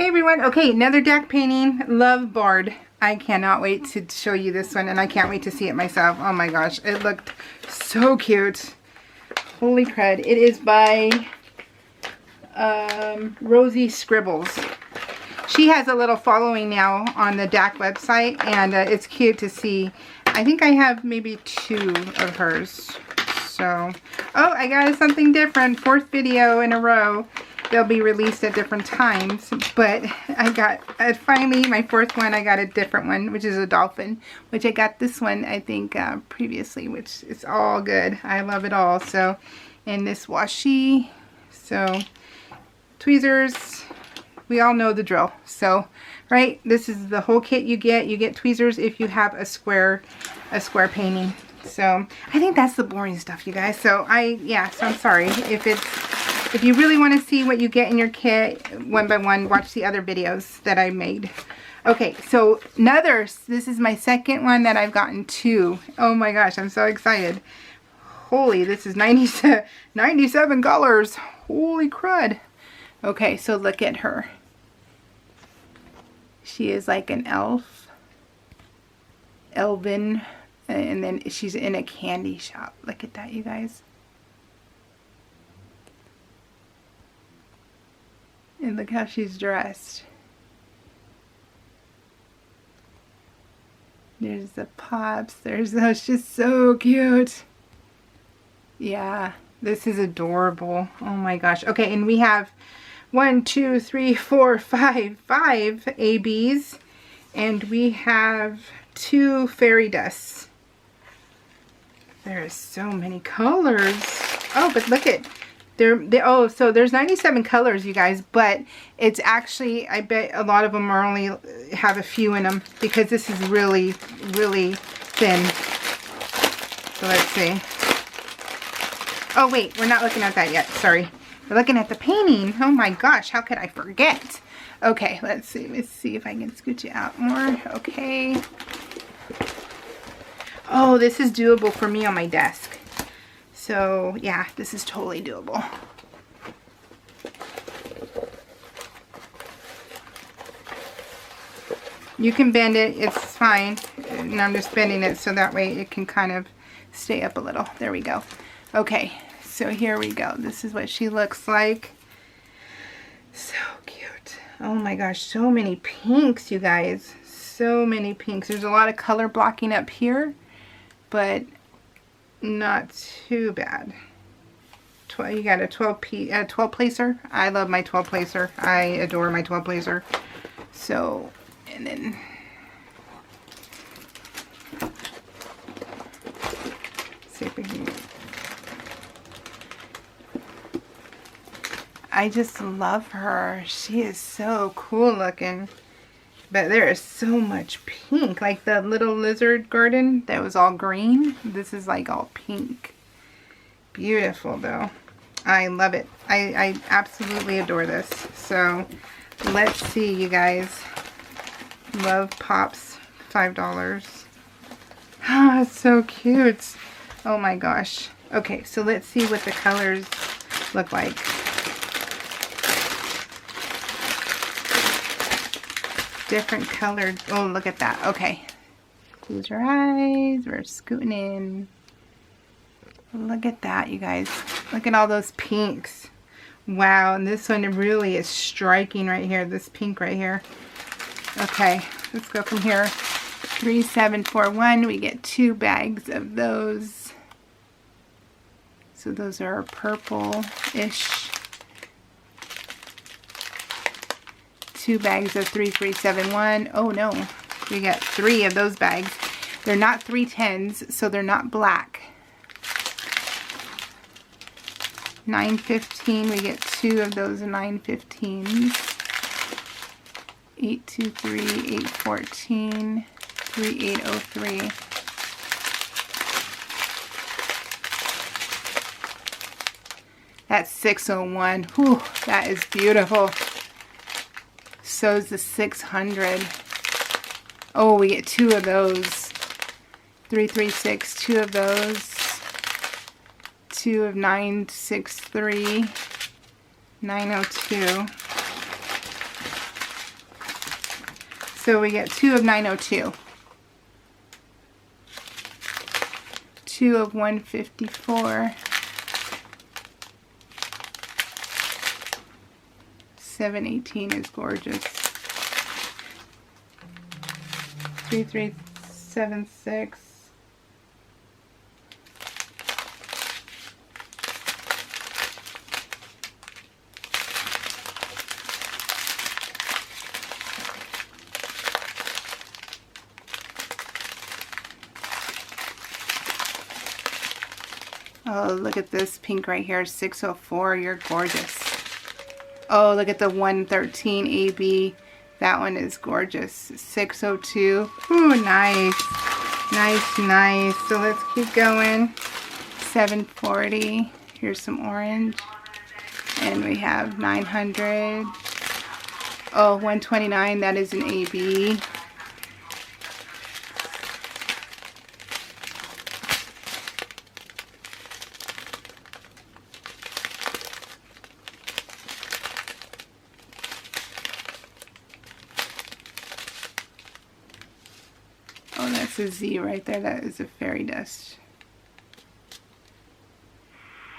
everyone. Okay, another DAC painting, Love Board. I cannot wait to show you this one, and I can't wait to see it myself. Oh my gosh, it looked so cute. Holy crud. It is by Rosie Scribbles. She has a little following now on the DAC website, and it's cute to see. I think I have maybe 2 of hers. So, oh, I got something different. 4th video in a row. They'll be released at different times, but I got, finally, my 4th one, I got a different one, which is a dolphin, which I got this one, I think, previously, which is all good. I love it all. So, and this washi, so, tweezers, we all know the drill. So, right, this is the whole kit you get. You get tweezers if you have a square painting. So, I think that's the boring stuff, you guys. So, so I'm sorry if you really want to see what you get in your kit one by one, watch the other videos that I made. Okay, so this is my 2nd one that I've gotten 2. Oh my gosh, I'm so excited. Holy, this is 97 colors. Holy crud. Okay, so look at her. She is like an elf. Elven. And then she's in a candy shop. Look at that, you guys. And look how she's dressed. There's the pops. There's those. Just so cute. Yeah, this is adorable. Oh my gosh. Okay, and we have 1, 2, 3, 4, 5 ABs. And we have 2 fairy dusts. There are so many colors. Oh, but look at... oh, so there's 97 colors, you guys, but it's actually, I bet a lot of them are only have a few in them because this is really, really thin. So let's see. Oh, wait, we're not looking at that yet. Sorry. We're looking at the painting. Oh my gosh, how could I forget? Okay, let's see. Let's see if I can scooch it out more. Okay. Oh, this is doable for me on my desk. So, yeah, this is totally doable. You can bend it, it's fine. And I'm just bending it so that way it can kind of stay up a little. There we go. Okay, so here we go. This is what she looks like. So cute. Oh my gosh, so many pinks, you guys. So many pinks. There's a lot of color blocking up here, but not too bad. You got a 12 placer. I love my 12 placer. I adore my 12 placer. So, and then see if we can. I just love her. She is so cool looking. But there is so much pink. Like the little lizard garden that was all green. This is like all pink. Beautiful though. I love it. I absolutely adore this. So let's see, you guys. Love Pops. $5. Ah, it's so cute. Oh my gosh. Okay, so let's see what the colors look like. Different colored. Oh, look at that. Okay. Close your eyes. We're scooting in. Look at that, you guys. Look at all those pinks. Wow. And this one really is striking right here. This pink right here. Okay. Let's go from here. 3741. We get 2 bags of those. So those are purple-ish. 2 bags of 3371. Oh no, we got 3 of those bags. They're not 310s, so they're not black. 915, we get 2 of those 915s. 823, 814, 3803. That's 601. Whew, that is beautiful. So is the 600. Oh, we get 2 of those. 336, 2 of those. 2 of 963. 902. So we get 2 of 902. 2 of 154. 718 is gorgeous. 3376. Oh, look at this pink right here, 604. You're gorgeous. Oh, look at the 113 AB. That one is gorgeous. 602. Ooh, nice. Nice, nice. So let's keep going. 740. Here's some orange. And we have 900. Oh, 129. That is an AB. Oh, that's a Z right there. That is a fairy dust.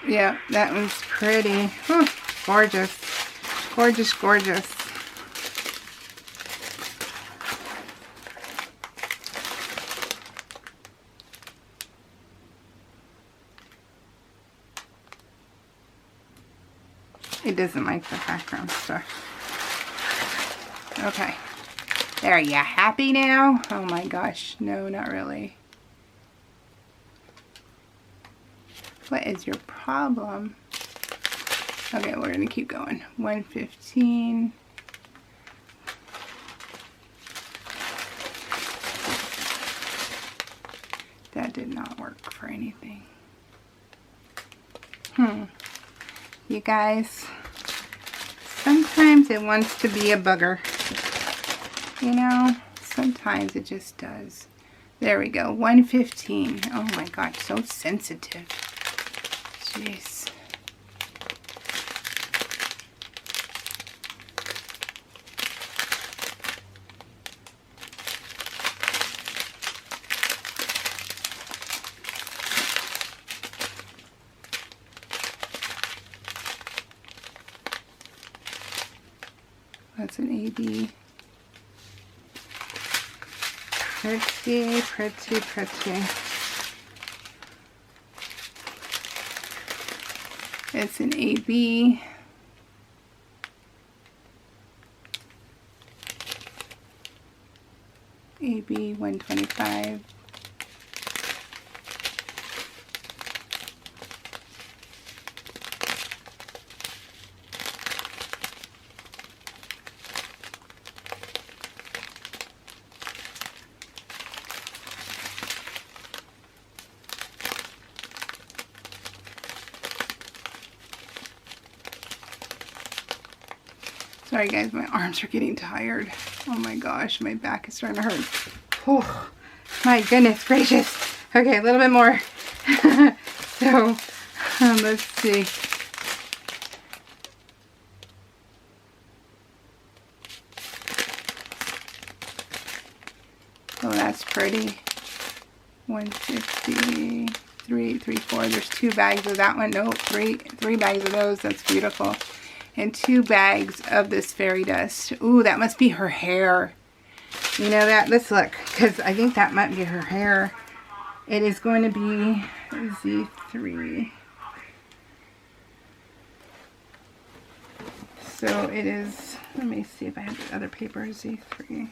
Yeah, that one's pretty. Whew, gorgeous. Gorgeous, gorgeous. It doesn't like the background stuff. Okay. There, are you happy now? Oh my gosh, no, not really. What is your problem? Okay, we're gonna keep going. 115. That did not work for anything. You guys, sometimes it wants to be a bugger. You know, sometimes it just does. There we go, 115. Oh my gosh, so sensitive. Jeez. That's an AB. Pretty, pretty, pretty. It's an AB. AB 125. Sorry guys, my arms are getting tired. Oh my gosh, my back is starting to hurt. Oh, my goodness gracious. Okay, a little bit more. So, let's see. Oh, that's pretty. 150, 3, 4. There's 2 bags of that one. No, three bags of those. That's beautiful. And 2 bags of this fairy dust. Ooh, that must be her hair. You know that? Let's look, because I think that might be her hair. It is going to be Z3. So it is, let me see if I have the other paper, Z3.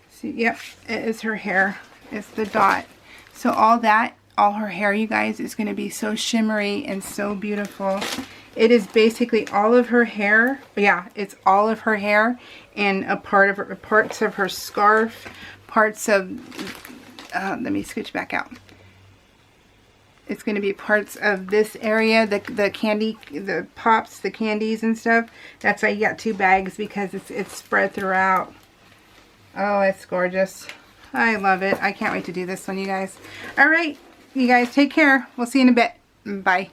See, yep, it is her hair. It's the dot. So all her hair, you guys, is going to be so shimmery and so beautiful. It is basically all of her hair. Yeah, it's all of her hair and a part of her, parts of her scarf, parts of, let me scooch back out. It's going to be parts of this area, the candy, the pops, the candies and stuff. That's why you got 2 bags, because it's spread throughout. Oh, it's gorgeous. I love it. I can't wait to do this one, you guys. All right, you guys, take care. We'll see you in a bit. Bye.